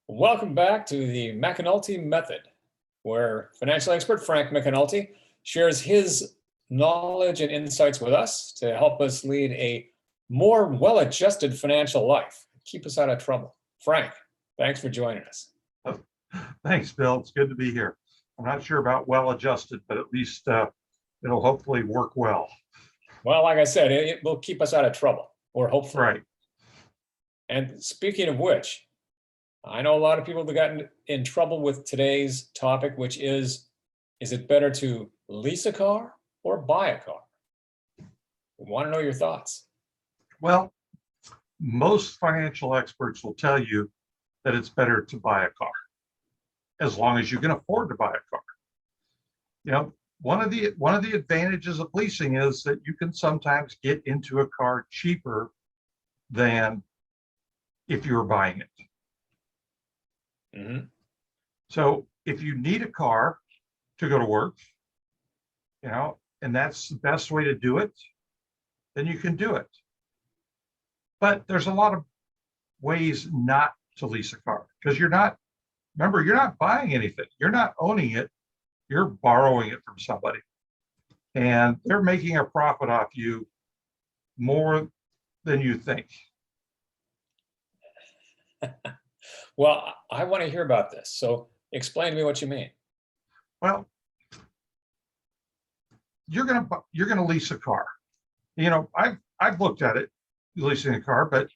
Welcome back to the McAnulty Method, where financial expert Frank McAnulty shares his knowledge and insights with us to help us lead a more well-adjusted financial life, keep us out of trouble. Frank, thanks for joining us. Thanks, Bill. It's good to be here. I'm not sure about well-adjusted, but at least it'll hopefully work well. Well, like I said, it will keep us out of trouble, or hopefully. Right. And speaking of which, I know a lot of people have gotten in trouble with today's topic, which is it better to lease a car or buy a car? We want to know your thoughts. Well, most financial experts will tell you that it's better to buy a car, as long as you can afford to buy a car. You know, one of the advantages of leasing is that you can sometimes get into a car cheaper than if you were buying it. Mm-hmm. So if you need a car to go to work, and that's the best way to do it, then you can do it. But there's a lot of ways not to lease a car, because you're not buying anything. You're not owning it. You're borrowing it from somebody, and they're making a profit off you more than you think. Well, I want to hear about this. So explain to me what you mean. Well, you're gonna lease a car. I've looked at it, leasing a car, but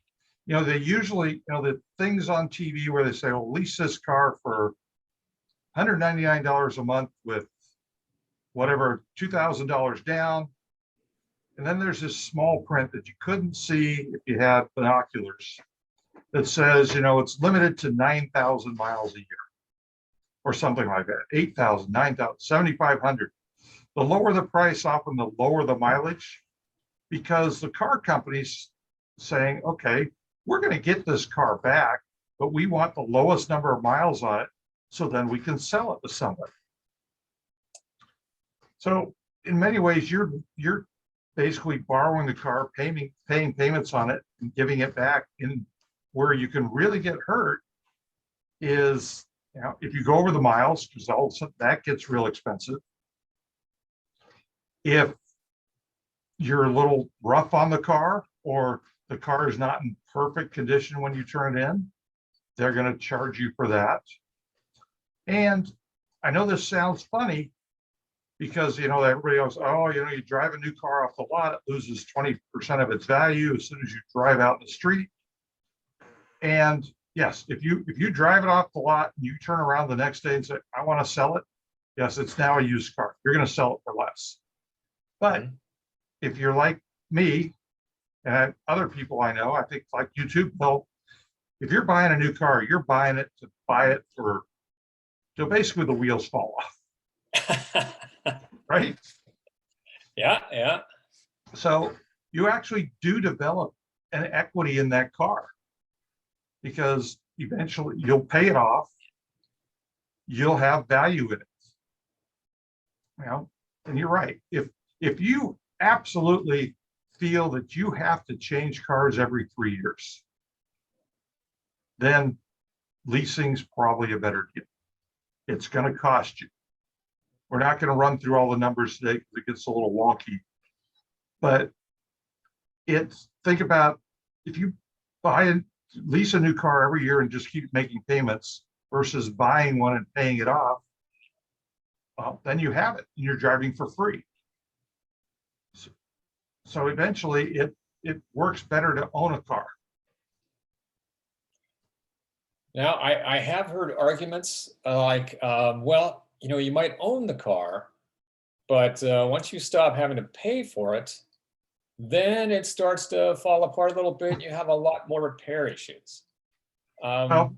they usually, the things on TV where they say, "Oh, lease this car for $199 a month with whatever, $2,000 down." And then there's this small print that you couldn't see if you had binoculars that says, it's limited to 9,000 miles a year or something like that. 8,000, 9,000, 7,500. The lower the price, often the lower the mileage, because the car company's saying, okay, we're going to get this car back, but we want the lowest number of miles on it, so then we can sell it to somebody. So in many ways, you're basically borrowing the car, paying payments on it, and giving it back. In where you can really get hurt is, if you go over the miles, because all of a sudden that gets real expensive. If you're a little rough on the car, or the car is not in perfect condition when you turn it in, they're going to charge you for that. And I know this sounds funny, because everybody goes, "Oh, you drive a new car off the lot, it loses 20% of its value as soon as you drive out in the street." And yes, if you drive it off the lot and you turn around the next day and say, "I want to sell it," yes, it's now a used car. You're going to sell it for less. But if you're like me and other people I know, I think like you too, Bill, if you're buying a new car, you're buying it to buy it for, till basically the wheels fall off. Right? Yeah. So you actually do develop an equity in that car, because eventually you'll pay it off. You'll have value in it. And you're right. If you absolutely feel that you have to change cars every 3 years, then leasing's probably a better deal. It's going to cost you. We're not going to run through all the numbers today because it gets a little wonky. But think about, if you lease a new car every year and just keep making payments versus buying one and paying it off, well, then you have it and you're driving for free. So eventually it works better to own a car. Now, I have heard arguments like, well, you might own the car, but once you stop having to pay for it, then it starts to fall apart a little bit. You have a lot more repair issues. Well,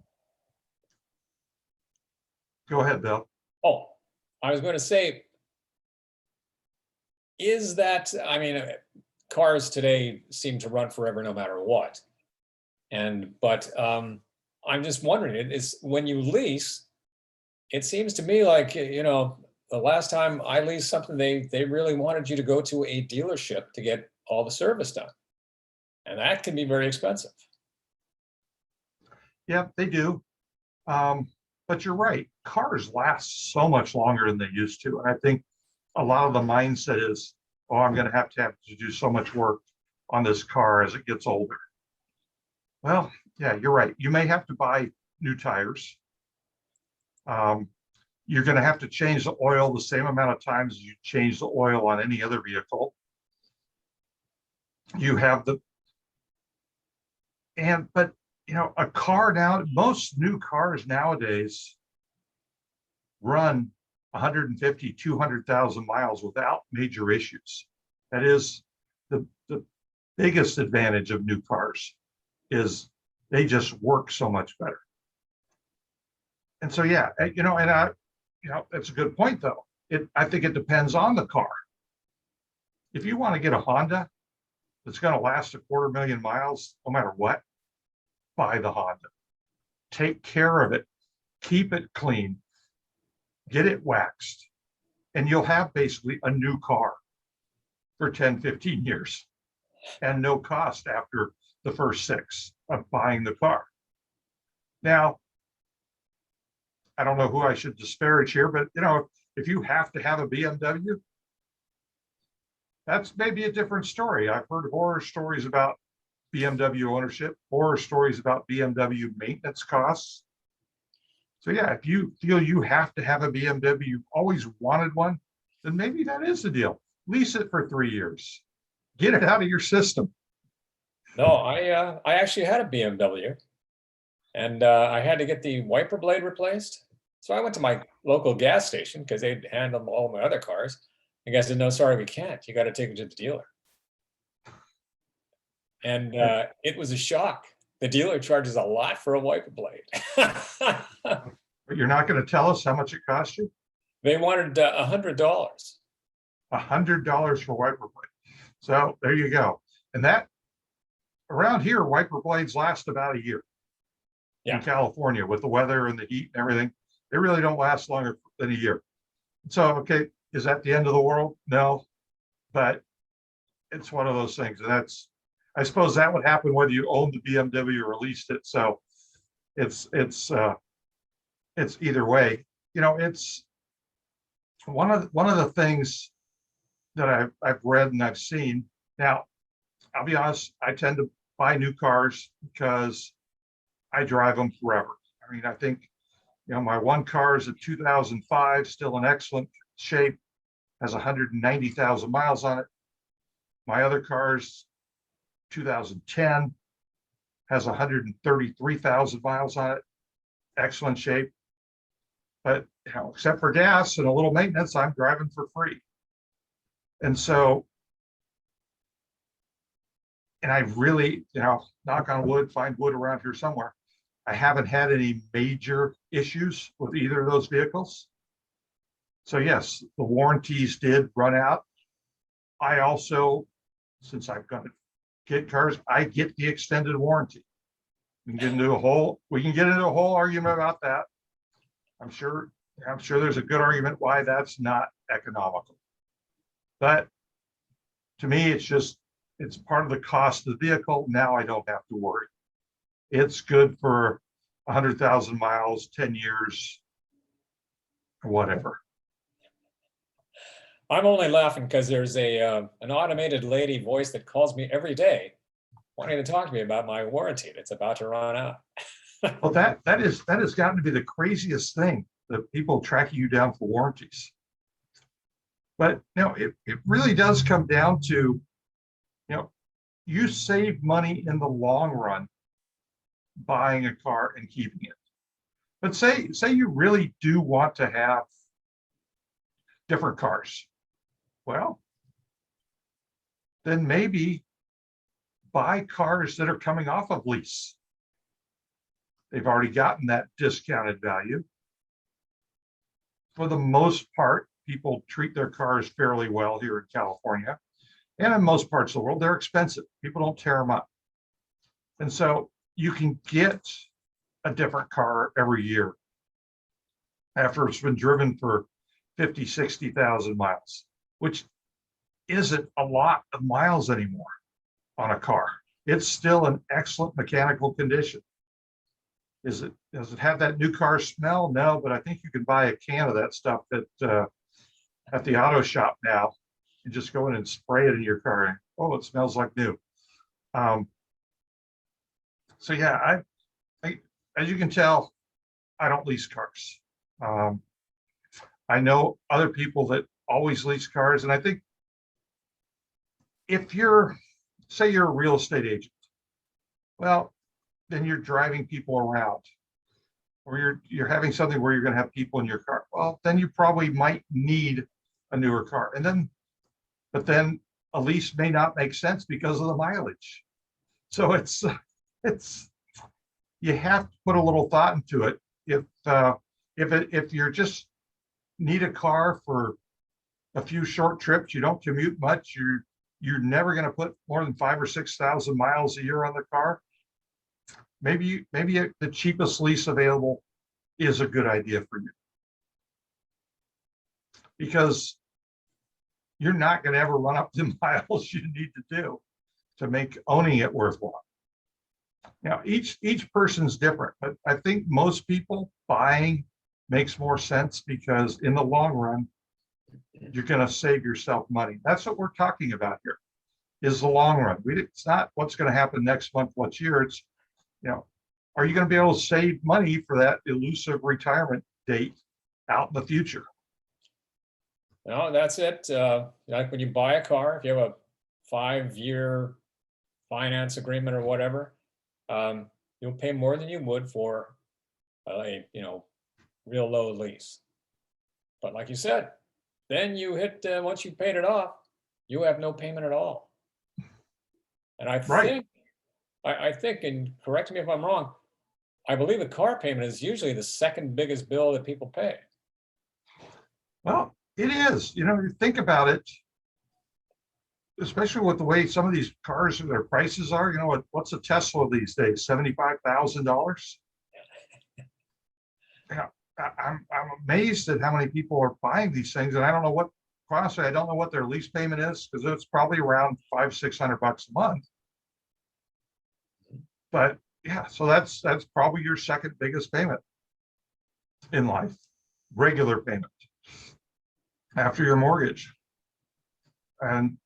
go ahead, Bill. Oh, I was going to say, is that, cars today seem to run forever no matter what. But I'm just wondering, it is when you lease, it seems to me like, the last time I leased something, they really wanted you to go to a dealership to get all the service done. And that can be very expensive. Yeah, they do. But you're right, cars last so much longer than they used to. And I think a lot of the mindset is, oh, I'm going to have to do so much work on this car as it gets older. Well, yeah, you're right. You may have to buy new tires. Um, you're going to have to change the oil the same amount of times as you change the oil on any other vehicle. You have the, but a car now, most new cars nowadays run 150, 200,000 miles without major issues. That is the biggest advantage of new cars, is they just work so much better. And so, yeah, that's a good point though. I think it depends on the car. If you want to get a Honda that's going to last 250,000 miles, no matter what, buy the Honda. Take care of it, keep it clean, get it waxed, and you'll have basically a new car for 10, 15 years and no cost after the first 6 of buying the car. Now, I don't know who I should disparage here, but if you have to have a BMW, that's maybe a different story. I've heard horror stories about BMW ownership, horror stories about BMW maintenance costs. So yeah, if you feel you have to have a BMW, you've always wanted one, then maybe that is the deal. Lease it for 3 years. Get it out of your system. No, I actually had a BMW, and I had to get the wiper blade replaced. So I went to my local gas station because they'd handle all my other cars. The guy said, "No, sorry, we can't. You got to take it to the dealer." And it was a shock. The dealer charges a lot for a wiper blade. But you're not going to tell us how much it cost you? They wanted $100. $100 for wiper blade. So there you go. And that, around here, wiper blades last about a year. Yeah. In California, with the weather and the heat and everything, they really don't last longer than a year. So, okay, is that the end of the world? No, but it's one of those things. And I suppose that would happen whether you owned the BMW or leased it. So it's either way. It's one of the things that I've read and I've seen. Now, I'll be honest, I tend to buy new cars because I drive them forever. I mean, I think, my one car is a 2005, still in excellent shape, has 190,000 miles on it. My other car's 2010, has 133,000 miles on it, excellent shape. But, except for gas and a little maintenance, I'm driving for free. And so, and I really, knock on wood, find wood around here somewhere, I haven't had any major issues with either of those vehicles. So yes, the warranties did run out. I also, since I've got to get cars, I get the extended warranty. We can get into a whole argument about that. I'm sure there's a good argument why that's not economical. But to me, it's part of the cost of the vehicle. Now I don't have to worry. It's good for 100,000 miles, 10 years, or whatever. I'm only laughing because there's an automated lady voice that calls me every day wanting to talk to me about my warranty that's about to run out. Well, that has gotten to be the craziest thing, that people tracking you down for warranties. But it really does come down to, you save money in the long run buying a car and keeping it. But say you really do want to have different cars. Well, then maybe buy cars that are coming off of lease. They've already gotten that discounted value. For the most part, people treat their cars fairly well here in California. And in most parts of the world, they're expensive. People don't tear them up. And so you can get a different car every year after it's been driven for 50, 60,000 miles, which isn't a lot of miles anymore on a car. It's still in excellent mechanical condition. Does it have that new car smell? No, but I think you can buy a can of that stuff at the auto shop now and just go in and spray it in your car. Oh, it smells like new. Um, so yeah, I, as you can tell, I don't lease cars. Um, I know other people that always lease cars, and I think if say you're a real estate agent, well, then you're driving people around, or you're having something where you're going to have people in your car. Well, then you probably might need a newer car, but then a lease may not make sense because of the mileage. So it's you have to put a little thought into it. If you're just need a car for a few short trips, you don't commute much, you're never going to put more than 5,000 or 6,000 miles a year on the car. Maybe the cheapest lease available is a good idea for you, because you're not going to ever run up the miles you need to do to make owning it worthwhile. Now, each person's different, but I think most people buying makes more sense because in the long run, you're going to save yourself money. That's what we're talking about here, is the long run. It's not what's going to happen next month, what's year. It's, are you going to be able to save money for that elusive retirement date out in the future? No, that's it. Like when you buy a car, if you have a 5-year finance agreement or whatever, you'll pay more than you would for a real low lease. But like you said, then you hit once you paid it off, you have no payment at all. And I Right. think, and correct me if I'm wrong, I believe the car payment is usually the second biggest bill that people pay. Well, it is. You think about it, especially with the way some of these cars and their prices are. What's a Tesla these days? $75,000. Yeah, I'm amazed at how many people are buying these things, and I don't know what. Honestly, I don't know what their lease payment is, because it's probably around $500-600 a month. But yeah, so that's probably your second biggest payment in life, regular payment after your mortgage, and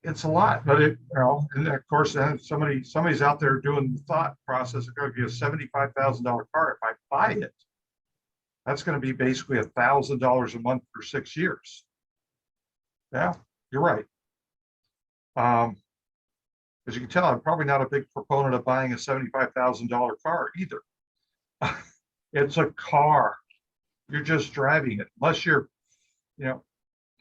it's a lot. But and of course, then somebody's out there doing the thought process of going to be a $75,000 car. If I buy it, that's going to be basically $1,000 a month for 6 years. Yeah, you're right. As you can tell, I'm probably not a big proponent of buying a $75,000 car either. It's a car. You're just driving it. Unless you're,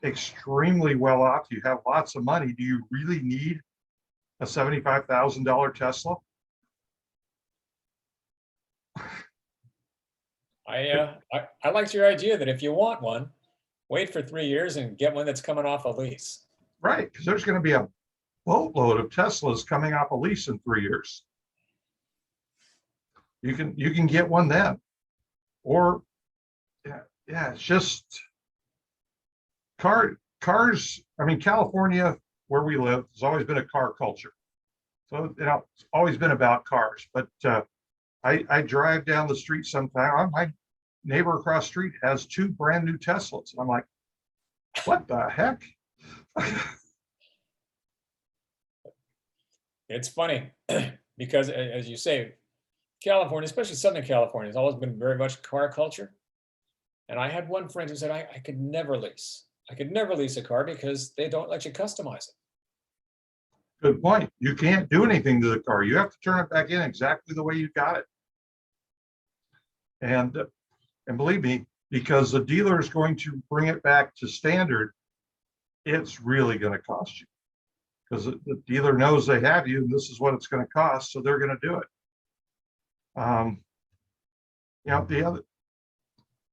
extremely well off, you have lots of money. Do you really need a $75,000 Tesla? I liked your idea that if you want one, wait for 3 years and get one that's coming off a lease. Right, because there's going to be a boatload of Teslas coming off a lease in 3 years. You can get one then, or yeah, it's just cars. I mean, California, where we live, has always been a car culture. So it's always been about cars. But I drive down the street sometime. My neighbor across the street has 2 brand new Teslas, and I'm like, what the heck? It's funny because, as you say, California, especially Southern California, has always been very much car culture. And I had one friend who said, I could never lease. I could never lease a car because they don't let you customize it. Good point. You can't do anything to the car. You have to turn it back in exactly the way you got it. And believe me, because the dealer is going to bring it back to standard, it's really going to cost you, because the dealer knows they have you and this is what it's going to cost, so they're going to do it.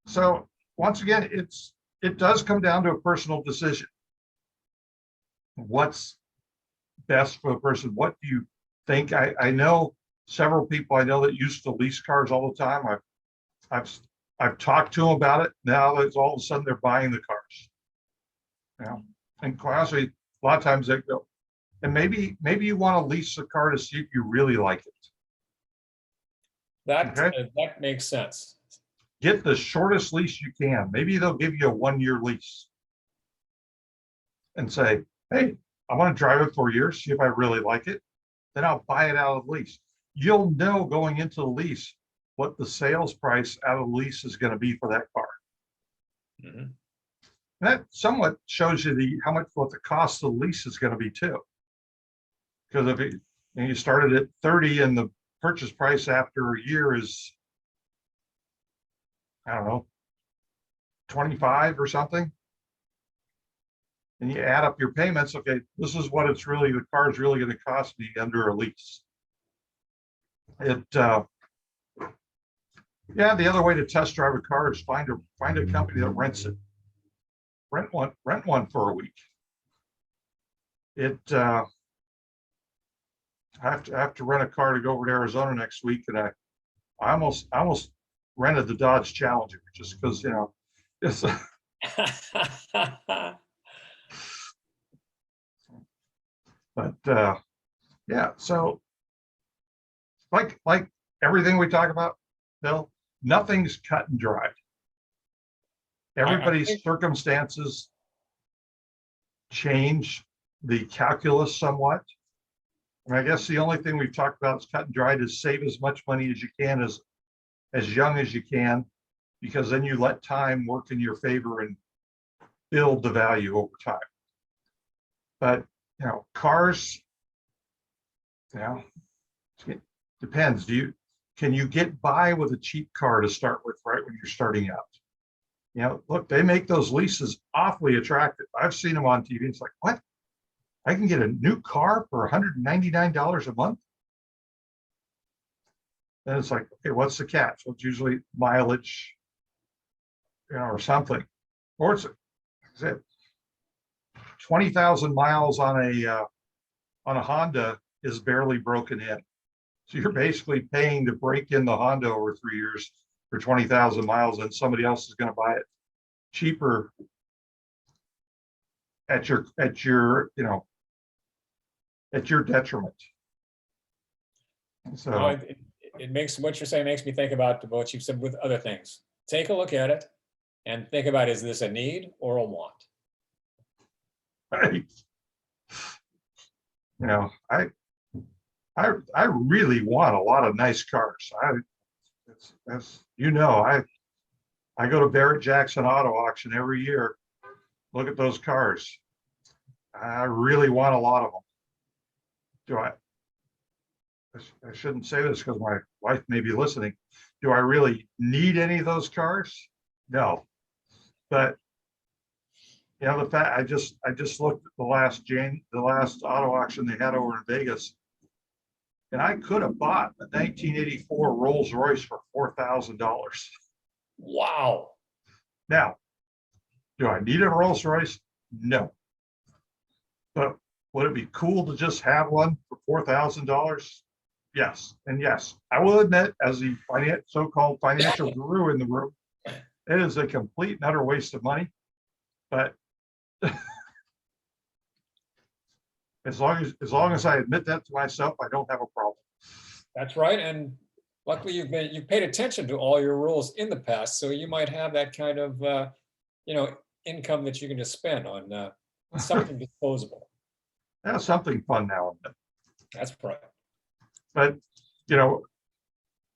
So once again, it does come down to a personal decision. What's best for the person? What do you think? I know several people I know that used to lease cars all the time. I've talked to them about it. Now it's all of a sudden they're buying the cars. And honestly, a lot of times they go, and maybe you want to lease a car to see if you really like it. Okay, that makes sense. get the shortest lease you can. Maybe they'll give you a 1-year lease and say, hey, I want to drive it for years, see if I really like it. Then I'll buy it out of the lease. You'll know going into the lease what the sales price out of the lease is going to be for that car. Mhm. That somewhat shows you what the cost of the lease is going to be too. Because if you started at 30 and the purchase price after a year is, I don't know, 25 or something, and you add up your payments, okay, this is what the car is really going to cost me under a lease. Yeah, the other way to test drive a car is find a company that rents it. Rent one for a week. I have to rent a car to go over to Arizona next week, and I almost rented the Dodge Challenger just because it's but yeah, so like everything we talk about, Bill, nothing's cut and dried. I Everybody's think, circumstances change the calculus somewhat. I guess the only thing we've talked about is cut and dried is save as much money as you can as young as you can, because then you let time work in your favor and build the value over time. But cars, it depends. Can you get by with a cheap car to start with, right when you're starting out? Look, they make those leases awfully attractive. I've seen them on TV. It's like, what? I can get a new car for $199 a month. Then it's like, okay, what's the catch? Well, it's usually mileage, or something. Or it's 20,000 miles on a Honda is barely broken in. So you're basically paying to break in the Honda over 3 years for 20,000 miles, and somebody else is going to buy it cheaper at your detriment. So no, it makes what you're saying makes me think about what you've said with other things. Take a look at it and think about, is this a need or a want? right. I really want a lot of nice cars. I go to Barrett Jackson Auto Auction every year. Look at those cars. I really want a lot of them. I shouldn't say this because my wife may be listening. Do I really need any of those cars? No. But the fact I just looked at the last auto auction they had over in Vegas, and I could have bought a 1984 Rolls Royce for $4,000. Wow. Now, do I need a Rolls Royce? No. But would it be cool to just have one for $4,000? Yes. And yes, I will admit, as the so-called financial guru in the room, it is a complete and utter waste of money. But as long as I admit that to myself, I don't have a problem. That's right. And luckily you've paid attention to all your rules in the past, so you might have that kind of income that you can just spend on something disposable. Yeah, something fun now and then. That's right. But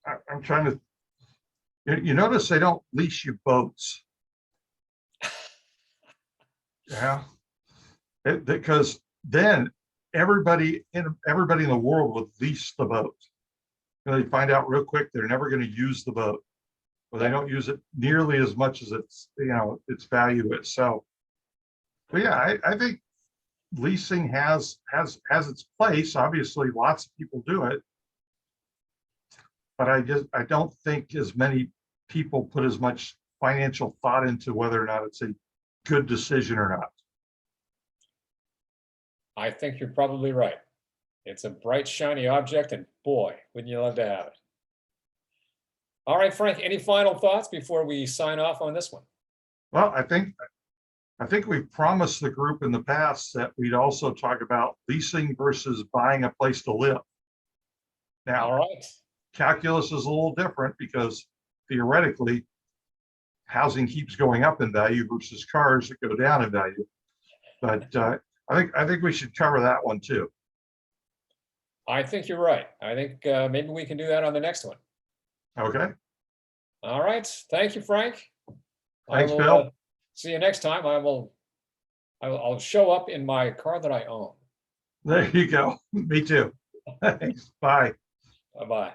I'm trying to. You notice they don't lease you boats. Yeah, because then everybody in the world would lease the boat. They find out real quick they're never going to use the boat, or they don't use it nearly as much as its value itself. But yeah, I think leasing has its place. Obviously, lots of people do it, but I don't think as many people put as much financial thought into whether or not it's a good decision or not. I think you're probably right. It's a bright, shiny object, and boy, wouldn't you love to have it. All right, Frank, any final thoughts before we sign off on this one? Well, I think we've promised the group in the past that we'd also talk about leasing versus buying a place to live. Now, All right. calculus is a little different because theoretically, housing keeps going up in value versus cars that go down in value. But I think we should cover that one too. I think you're right. I think maybe we can do that on the next one. Okay. All right. Thank you, Frank. Thanks, I will, Bill. see you next time. I'll show up in my car that I own. There you go. Me too. Thanks. Bye. Bye-bye.